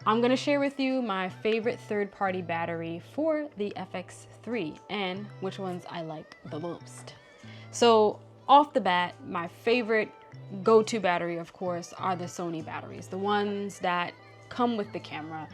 I'm gonna share with you my favorite third-party battery for the FX3 and which ones I like the most. So off the bat, my favorite go-to battery, of course, are the Sony batteries, the ones that come with the camera.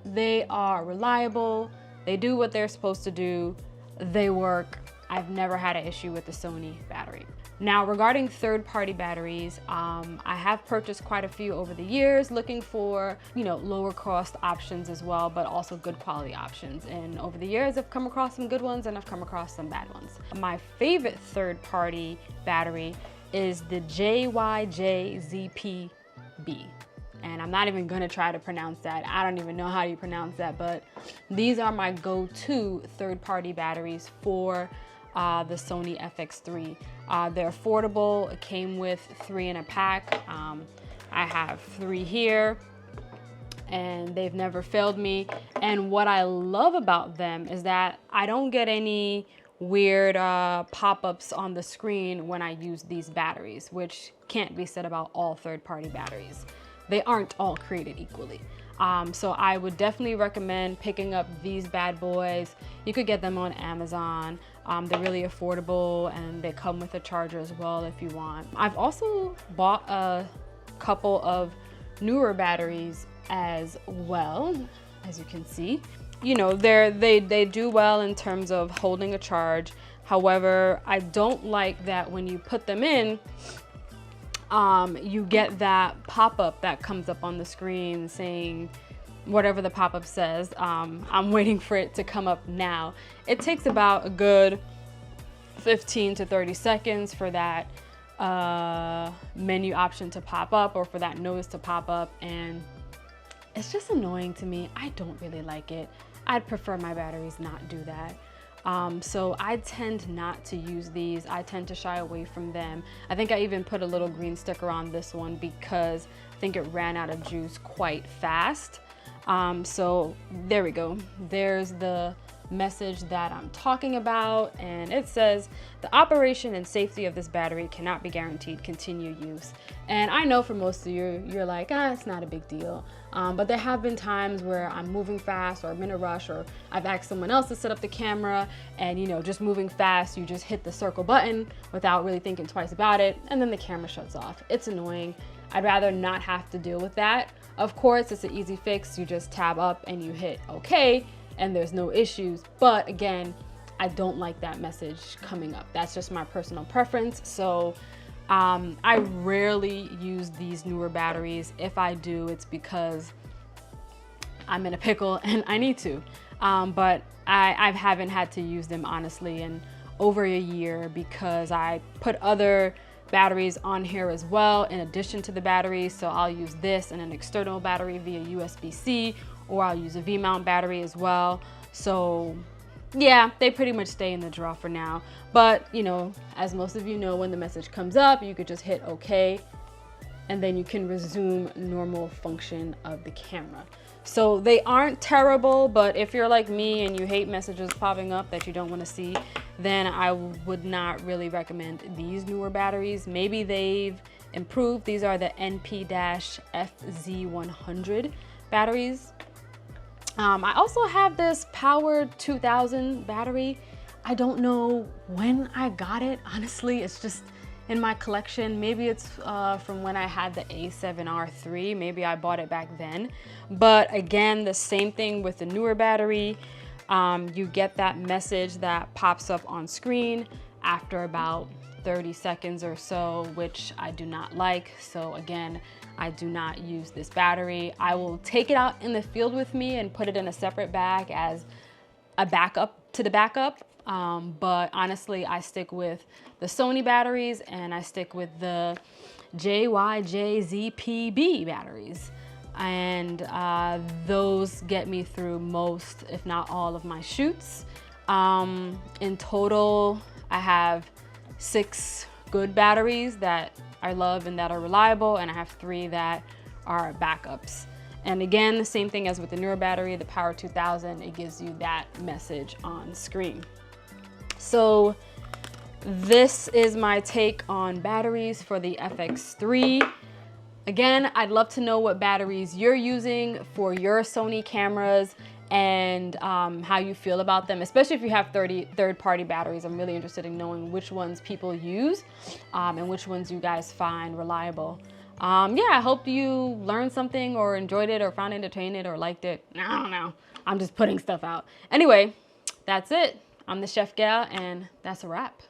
They are reliable, they do what they're supposed to do, they work. I've never had an issue with the Sony battery. Now, regarding third-party batteries, I have purchased quite a few over the years, looking for, lower cost options as well, but also good quality options. And over the years, I've come across some good ones and I've come across some bad ones. My favorite third-party battery is the DJI ZP-B. And I'm not even gonna try to pronounce that. I don't even know how you pronounce that, but these are my go-to third-party batteries for the Sony FX3. They're affordable. It came with 3 in a pack. I have 3 here and they've never failed me. And what I love about them is that I don't get any weird pop-ups on the screen when I use these batteries, which can't be said about all third-party batteries. They aren't all created equally. So I would definitely recommend picking up these bad boys. You could get them on Amazon. They're really affordable and they come with a charger as well if you want. I've also bought a couple of newer batteries as well, as you can see. They do well in terms of holding a charge. However, I don't like that when you put them in, you get that pop-up that comes up on the screen saying whatever the pop-up says. I'm waiting for it to come up now. It takes about a good 15 to 30 seconds for that menu option to pop up or for that notice to pop up, and it's just annoying to me. I don't really like it. I'd prefer my batteries not do that. So I tend not to use these. I tend to shy away from them. I think I even put a little green sticker on this one because I think it ran out of juice quite fast. So there we go. There's the message that I'm talking about, and it says the operation and safety of this battery cannot be guaranteed. Continue use. And I know for most of you, you're like, it's not a big deal. But there have been times where I'm moving fast or I'm in a rush, or I've asked someone else to set up the camera and just moving fast, you just hit the circle button without really thinking twice about it, and then the camera shuts off. It's annoying. I'd rather not have to deal with that. Of course, it's an easy fix. You just tab up and you hit okay, and there's no issues. But again, I don't like that message coming up. That's just my personal preference. So I rarely use these newer batteries. If I do, it's because I'm in a pickle and I need to. But I haven't had to use them honestly in over a year because I put other batteries on here as well in addition to the batteries. So I'll use this and an external battery via USB-C, or I'll use a V-mount battery as well. So yeah, they pretty much stay in the drawer for now. But as most of you know, when the message comes up, you could just hit okay, and then you can resume normal function of the camera. So they aren't terrible, but if you're like me and you hate messages popping up that you don't want to see, then I would not really recommend these newer batteries. Maybe they've improved. These are the NP-FZ100 batteries. I also have this Power 2000 battery. I don't know when I got it. Honestly, it's just in my collection. Maybe it's from when I had the A7R3. Maybe I bought it back then. But again, the same thing with the newer battery. You get that message that pops up on screen after about 30 seconds or so, which I do not like. So again, I do not use this battery. I will take it out in the field with me and put it in a separate bag as a backup to the backup. But honestly, I stick with the Sony batteries and I stick with the DJI ZP-B batteries. And those get me through most, if not all, of my shoots. In total, I have 6 good batteries that I love and that are reliable, and I have 3 that are backups. And again, the same thing as with the newer battery, the Power 2000, it gives you that message on screen. So this is my take on batteries for the FX3. Again, I'd love to know what batteries you're using for your Sony cameras and how you feel about them, especially if you have third-party batteries. I'm really interested in knowing which ones people use and which ones you guys find reliable. Yeah, I hope you learned something or enjoyed it or found it entertaining or liked it. I don't know. I'm just putting stuff out. Anyway, that's it. I'm the Chef Gal, and that's a wrap.